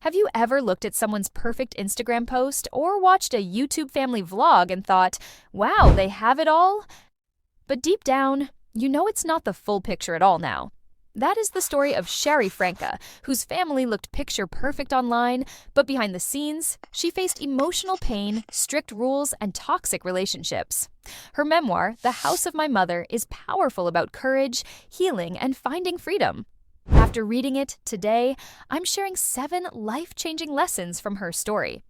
Have you ever looked at someone's perfect Instagram post or watched a YouTube family vlog and thought, wow, they have it all? But deep down, you know it's not the full picture at all now. That is the story of Sherry Franca, whose family looked picture perfect online, but behind the scenes, she faced emotional pain, strict rules, and toxic relationships. Her memoir, The House of My Mother, is powerful about courage, healing, and finding freedom. After reading it today, I'm sharing 7 life-changing lessons from her story.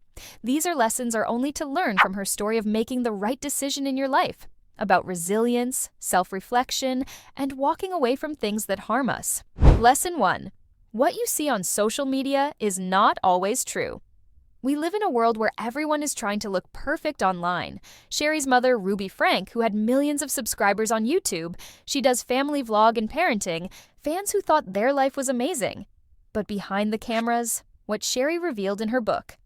These lessons are only to learn from her story of making the right decision in your life, about resilience, self-reflection, and walking away from things that harm us. Lesson 1. What you see on social media is not always true. We live in a world where everyone is trying to look perfect online. Sherry's mother, Ruby Frank, who had millions of subscribers on YouTube, she does family vlog and parenting, fans who thought their life was amazing. But behind the cameras, what Sherry revealed in her book.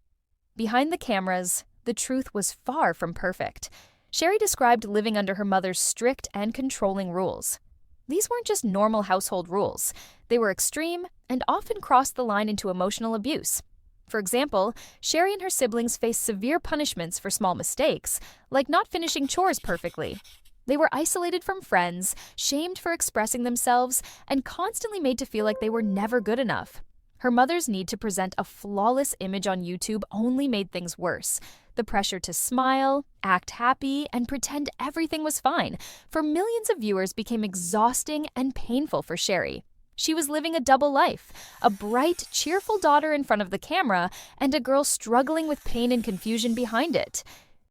Behind the cameras, the truth was far from perfect. Sherry described living under her mother's strict and controlling rules. These weren't just normal household rules. They were extreme and often crossed the line into emotional abuse. For example, Sherry and her siblings faced severe punishments for small mistakes, like not finishing chores perfectly. They were isolated from friends, shamed for expressing themselves, and constantly made to feel like they were never good enough. Her mother's need to present a flawless image on YouTube only made things worse. The pressure to smile, act happy, and pretend everything was fine for millions of viewers became exhausting and painful for Sherry. She was living a double life, a bright, cheerful daughter in front of the camera and a girl struggling with pain and confusion behind it.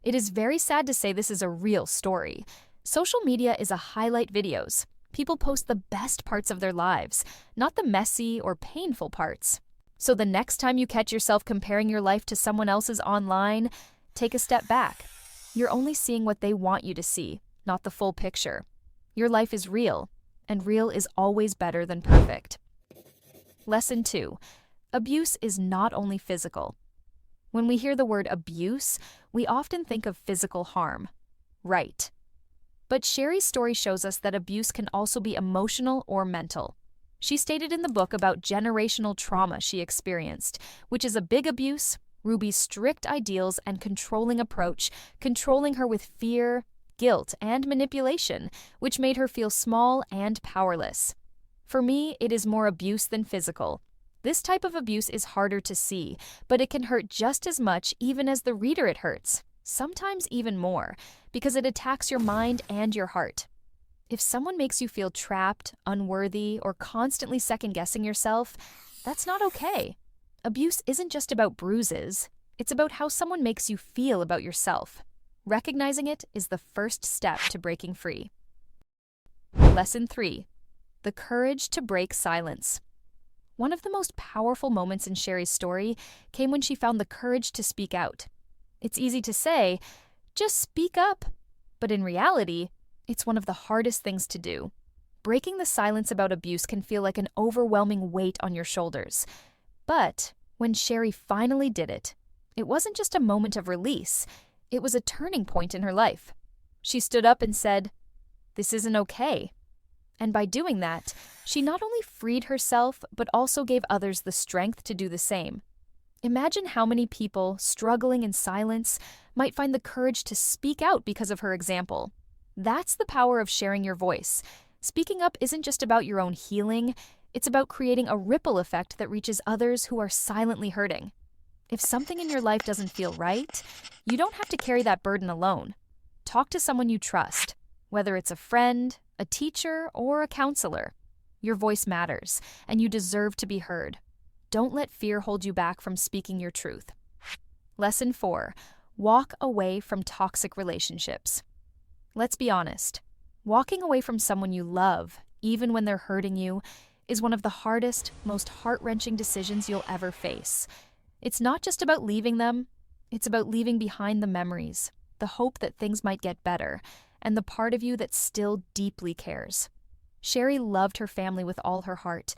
It is very sad to say this is a real story. Social media is a highlight videos. People post the best parts of their lives, not the messy or painful parts. So the next time you catch yourself comparing your life to someone else's online, take a step back. You're only seeing what they want you to see, not the full picture. Your life is real, and real is always better than perfect. Lesson 2. Abuse is not only physical. When we hear the word abuse, we often think of physical harm. Right. But Sherry's story shows us that abuse can also be emotional or mental. She stated in the book about generational trauma she experienced, which is a big abuse, Ruby's strict ideals and controlling approach, controlling her with fear, guilt, and manipulation, which made her feel small and powerless. For me, it is more abuse than physical. This type of abuse is harder to see, but it can hurt just as much even as the reader it hurts, sometimes even more, because it attacks your mind and your heart. If someone makes you feel trapped, unworthy, or constantly second-guessing yourself, that's not okay. Abuse isn't just about bruises, it's about how someone makes you feel about yourself. Recognizing it is the first step to breaking free. Lesson 3. The courage to break silence. One of the most powerful moments in Sherry's story came when she found the courage to speak out. It's easy to say, just speak up. But in reality, it's one of the hardest things to do. Breaking the silence about abuse can feel like an overwhelming weight on your shoulders. But when Sherry finally did it, it wasn't just a moment of release. It was a turning point in her life. She stood up and said, "This isn't okay." And by doing that, she not only freed herself, but also gave others the strength to do the same. Imagine how many people, struggling in silence, might find the courage to speak out because of her example. That's the power of sharing your voice. Speaking up isn't just about your own healing, it's about creating a ripple effect that reaches others who are silently hurting. If something in your life doesn't feel right, you don't have to carry that burden alone. Talk to someone you trust, whether it's a friend, a teacher, or a counselor. Your voice matters, and you deserve to be heard. Don't let fear hold you back from speaking your truth. Lesson 4. Walk away from toxic relationships. Let's be honest. Walking away from someone you love, even when they're hurting you, is one of the hardest, most heart-wrenching decisions you'll ever face. It's not just about leaving them, it's about leaving behind the memories, the hope that things might get better, and the part of you that still deeply cares. Sherry loved her family with all her heart,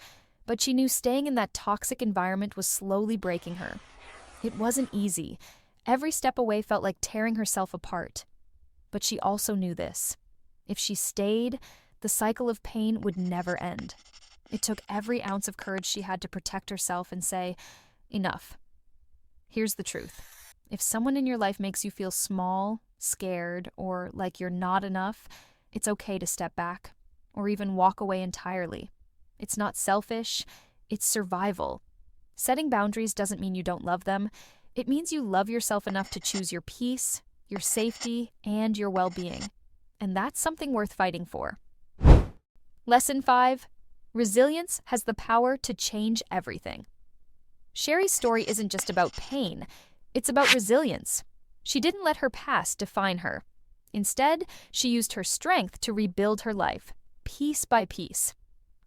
but she knew staying in that toxic environment was slowly breaking her. It wasn't easy. Every step away felt like tearing herself apart. But she also knew this. If she stayed, the cycle of pain would never end. It took every ounce of courage she had to protect herself and say, enough. Here's the truth. If someone in your life makes you feel small, scared, or like you're not enough, it's okay to step back or even walk away entirely. It's not selfish, it's survival. Setting boundaries doesn't mean you don't love them. It means you love yourself enough to choose your peace, your safety, and your well-being. And that's something worth fighting for. Lesson 5. Resilience has the power to change everything. Sherry's story isn't just about pain, it's about resilience. She didn't let her past define her. Instead, she used her strength to rebuild her life, piece by piece.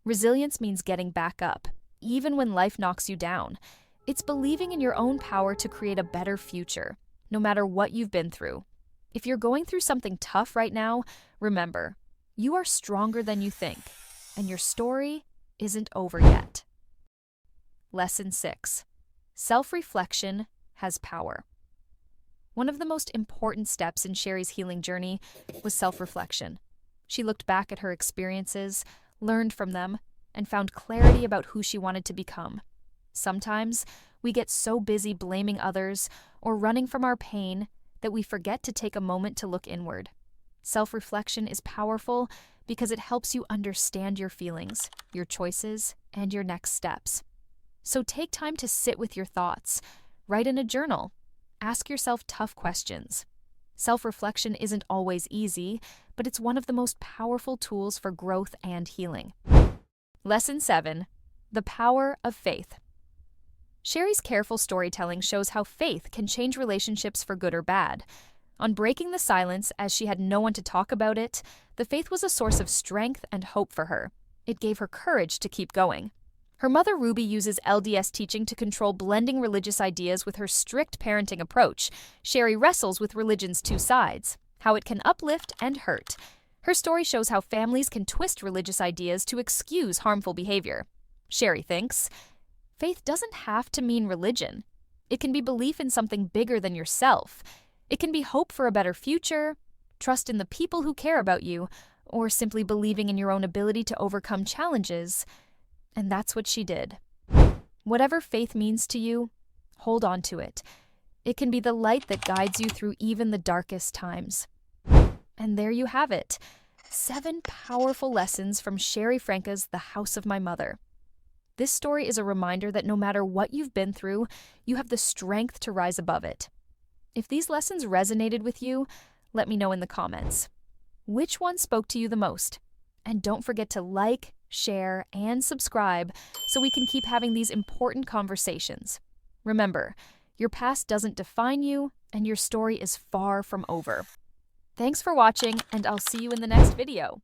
Resilience means getting back up, even when life knocks you down. It's believing in your own power to create a better future, no matter what you've been through. If you're going through something tough right now, remember, you are stronger than you think, and your story isn't over yet. Lesson 6. Self-reflection has power. One of the most important steps in Sherry's healing journey was self-reflection. She looked back at her experiences, learned from them, and found clarity about who she wanted to become. Sometimes, we get so busy blaming others or running from our pain that we forget to take a moment to look inward. Self-reflection is powerful because it helps you understand your feelings, your choices, and your next steps. So take time to sit with your thoughts, write in a journal, ask yourself tough questions. Self-reflection isn't always easy, but it's one of the most powerful tools for growth and healing. Lesson 7. The power of faith. Sherry's careful storytelling shows how faith can change relationships for good or bad. On breaking the silence, as she had no one to talk about it, the faith was a source of strength and hope for her. It gave her courage to keep going. Her mother Ruby uses LDS teaching to control blending religious ideas with her strict parenting approach. Sherry wrestles with religion's two sides, how it can uplift and hurt. Her story shows how families can twist religious ideas to excuse harmful behavior. Sherry thinks, faith doesn't have to mean religion. It can be belief in something bigger than yourself. It can be hope for a better future, trust in the people who care about you, or simply believing in your own ability to overcome challenges. And that's what she did. Whatever faith means to you, hold on to it. It can be the light that guides you through even the darkest times. And there you have it. 7 powerful lessons from Sherry Franca's The House of My Mother. This story is a reminder that no matter what you've been through, you have the strength to rise above it. If these lessons resonated with you, let me know in the comments. Which one spoke to you the most? And don't forget to like, share, and subscribe so we can keep having these important conversations. Remember, your past doesn't define you, and your story is far from over. Thanks for watching, and I'll see you in the next video.